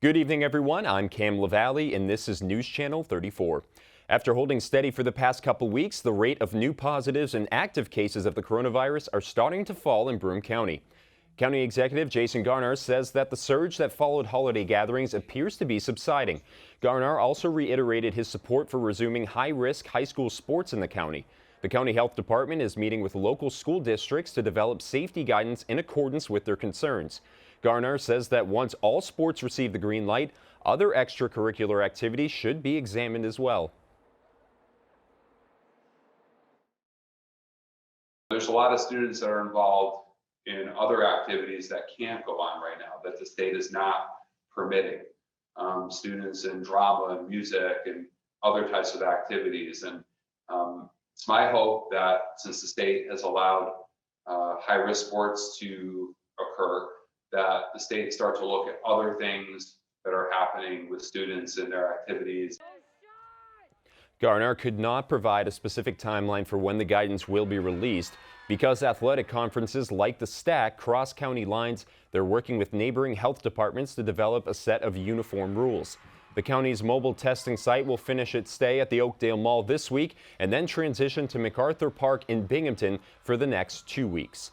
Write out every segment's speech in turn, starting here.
Good evening, everyone. I'm Cam LaValle, and this is News Channel 34. After holding steady for the past couple weeks, the rate of new positives and active cases of the coronavirus are starting to fall in Broome County. County Executive Jason Garnar says that the surge that followed holiday gatherings appears to be subsiding. Garnar also reiterated his support for resuming high-risk high school sports in the county. The county health department is meeting with local school districts to develop safety guidance in accordance with their concerns. Garnar says that once all sports receive the green light, other extracurricular activities should be examined as well. There's a lot of students that are involved in other activities that can't go on right now, that the state is not permitting. Students in drama and music and other types of activities. And it's my hope that since the state has allowed high-risk sports to occur, that the state starts to look at other things that are happening with students and their activities. Garnar could not provide a specific timeline for when the guidance will be released. Because athletic conferences like the STAC cross county lines, they're working with neighboring health departments to develop a set of uniform rules. The county's mobile testing site will finish its stay at the Oakdale Mall this week and then transition to MacArthur Park in Binghamton for the next 2 weeks.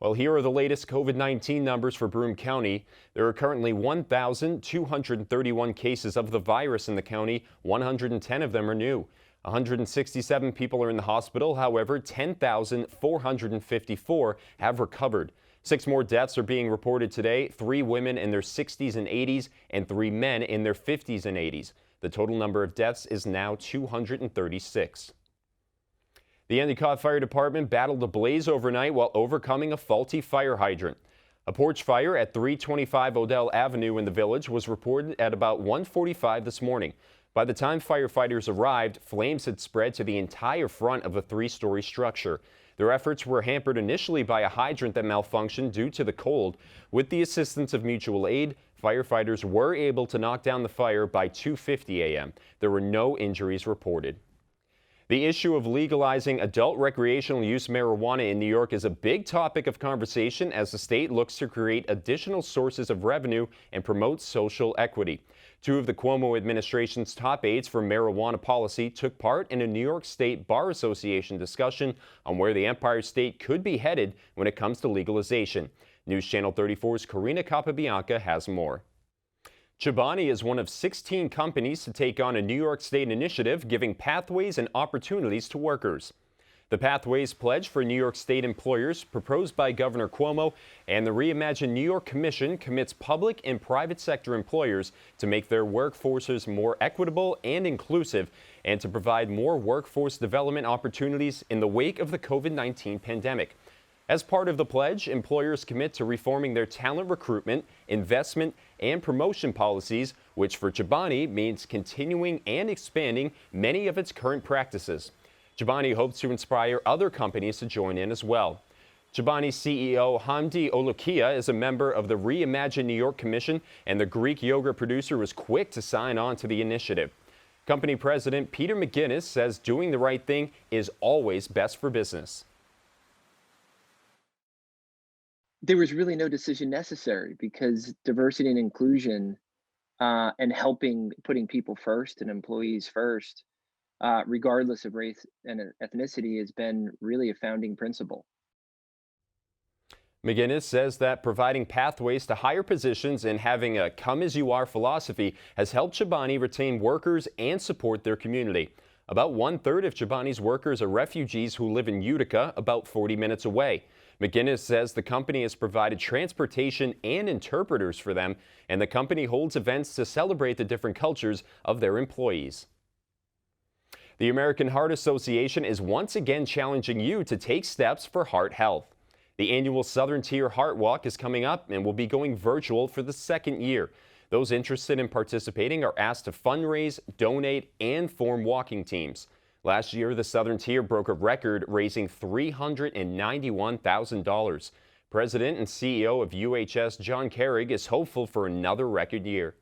Well, here are the latest COVID-19 numbers for Broome County. There are currently 1,231 cases of the virus in the county. 110 of them are new. 167 people are in the hospital. However, 10,454 have recovered. 6 more deaths are being reported today. 3 women in their 60s and 80s and 3 men in their 50s and 80s. The total number of deaths is now 236. The Endicott Fire Department battled a blaze overnight while overcoming a faulty fire hydrant. A porch fire at 325 Odell Avenue in the village was reported at about 1:45 this morning. By the time firefighters arrived, flames had spread to the entire front of a 3-story structure. Their efforts were hampered initially by a hydrant that malfunctioned due to the cold. With the assistance of mutual aid, firefighters were able to knock down the fire by 2:50 a.m. There were no injuries reported. The issue of legalizing adult recreational use marijuana in New York is a big topic of conversation as the state looks to create additional sources of revenue and promote social equity. 2 of the Cuomo administration's top aides for marijuana policy took part in a New York State Bar Association discussion on where the Empire State could be headed when it comes to legalization. News Channel 34's Karina Capabianca has more. Chobani is one of 16 companies to take on a New York State initiative giving pathways and opportunities to workers. The Pathways Pledge for New York State employers, proposed by Governor Cuomo, and the Reimagine New York Commission commits public and private sector employers to make their workforces more equitable and inclusive and to provide more workforce development opportunities in the wake of the COVID-19 pandemic. As part of the pledge, employers commit to reforming their talent recruitment, investment, and promotion policies, which for Chobani means continuing and expanding many of its current practices. Chobani hopes to inspire other companies to join in as well. Chobani's CEO Hamdi Olukia is a member of the Reimagine New York Commission, and the Greek yogurt producer was quick to sign on to the initiative. Company President Peter McGinnis says doing the right thing is always best for business. There was really no decision necessary because diversity and inclusion and putting people first and employees first, regardless of race and ethnicity, has been really a founding principle. McGinnis says that providing pathways to higher positions and having a come-as-you-are philosophy has helped Chobani retain workers and support their community. About 1/3 of Chobani's workers are refugees who live in Utica, about 40 minutes away. McGinnis says the company has provided transportation and interpreters for them, and the company holds events to celebrate the different cultures of their employees. The American Heart Association is once again challenging you to take steps for heart health. The annual Southern Tier Heart Walk is coming up and will be going virtual for the 2nd year. Those interested in participating are asked to fundraise, donate, and form walking teams. Last year, the Southern Tier broke a record, raising $391,000. President and CEO of UHS, John Carrig, is hopeful for another record year.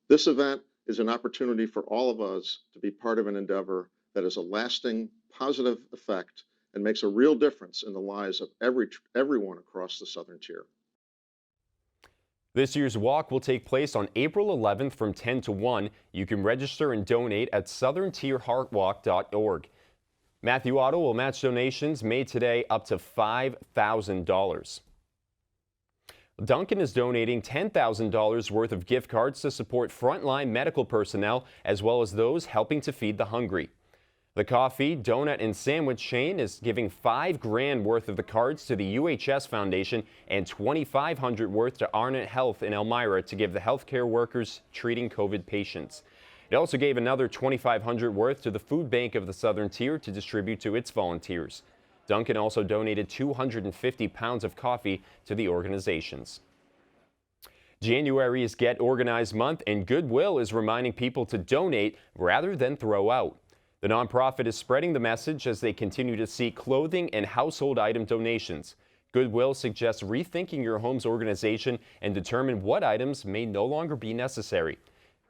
This event is an opportunity for all of us to be part of an endeavor that has a lasting, positive effect and makes a real difference in the lives of everyone across the Southern Tier. This year's walk will take place on April 11th from 10 to 1. You can register and donate at southerntierheartwalk.org. Matthew Otto will match donations made today up to $5,000. Dunkin' is donating $10,000 worth of gift cards to support frontline medical personnel as well as those helping to feed the hungry. The coffee, donut, and sandwich chain is giving $5 grand worth of the cards to the UHS Foundation and $2,500 worth to Arnott Health in Elmira to give the healthcare workers treating COVID patients. It also gave another $2,500 worth to the food bank of the Southern Tier to distribute to its volunteers. Dunkin' also donated 250 pounds of coffee to the organizations. January is Get Organized Month, and Goodwill is reminding people to donate rather than throw out. The nonprofit is spreading the message as they continue to seek clothing and household item donations. Goodwill suggests rethinking your home's organization and determine what items may no longer be necessary.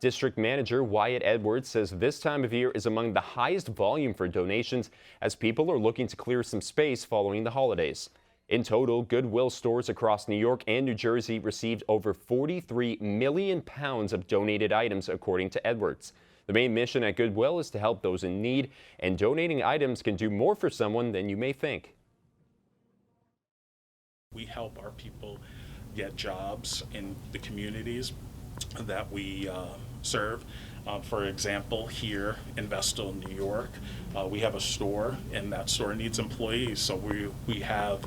District Manager Wyatt Edwards says this time of year is among the highest volume for donations as people are looking to clear some space following the holidays. In total, Goodwill stores across New York and New Jersey received over 43 million pounds of donated items, according to Edwards. The main mission at Goodwill is to help those in need, and donating items can do more for someone than you may think. We help our people get jobs in the communities that we serve. For example, here in Vestal, New York, we have a store, and that store needs employees. So we have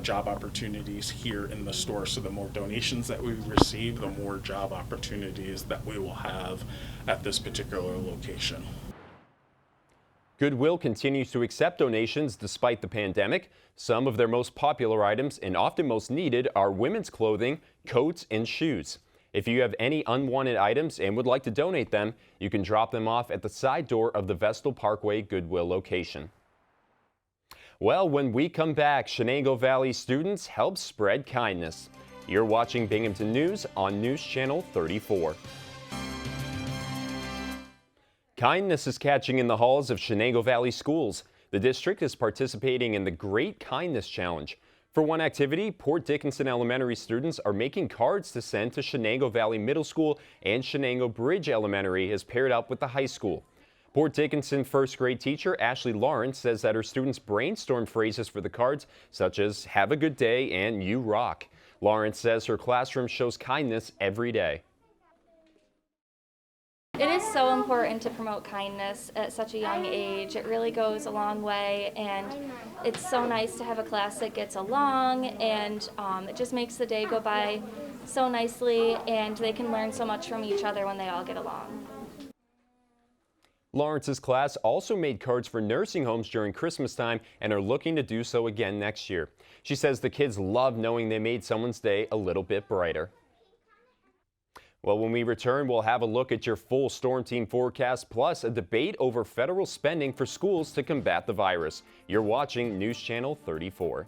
job opportunities here in the store. So the more donations that we receive, the more job opportunities that we will have at this particular location. Goodwill continues to accept donations despite the pandemic. Some of their most popular items and often most needed are women's clothing, coats, and shoes. If you have any unwanted items and would like to donate them, you can drop them off at the side door of the Vestal Parkway Goodwill location. Well, when we come back, Shenango Valley students help spread kindness. You're watching Binghamton News on News Channel 34. Kindness is catching in the halls of Shenango Valley schools. The district is participating in the Great Kindness Challenge. For one activity, Port Dickinson Elementary students are making cards to send to Shenango Valley Middle School, and Shenango Bridge Elementary is paired up with the high school. Port Dickinson first grade teacher Ashley Lawrence says that her students brainstorm phrases for the cards such as "Have a good day" and "You rock." Lawrence says her classroom shows kindness every day. It is so important to promote kindness at such a young age. It really goes a long way, and it's so nice to have a class that gets along, and it just makes the day go by so nicely, and they can learn so much from each other when they all get along. Lawrence's class also made cards for nursing homes during Christmas time and are looking to do so again next year. She says the kids love knowing they made someone's day a little bit brighter. Well, when we return, we'll have a look at your full storm team forecast, plus a debate over federal spending for schools to combat the virus. You're watching News Channel 34.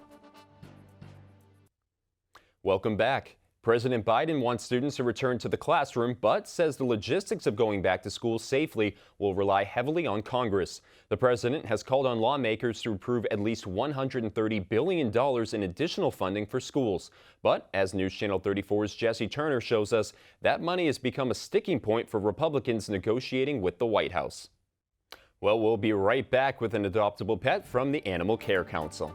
Welcome back. President Biden wants students to return to the classroom, but says the logistics of going back to school safely will rely heavily on Congress. The president has called on lawmakers to approve at least $130 billion in additional funding for schools. But as News Channel 34's Jesse Turner shows us, that money has become a sticking point for Republicans negotiating with the White House. Well, we'll be right back with an adoptable pet from the Animal Care Council.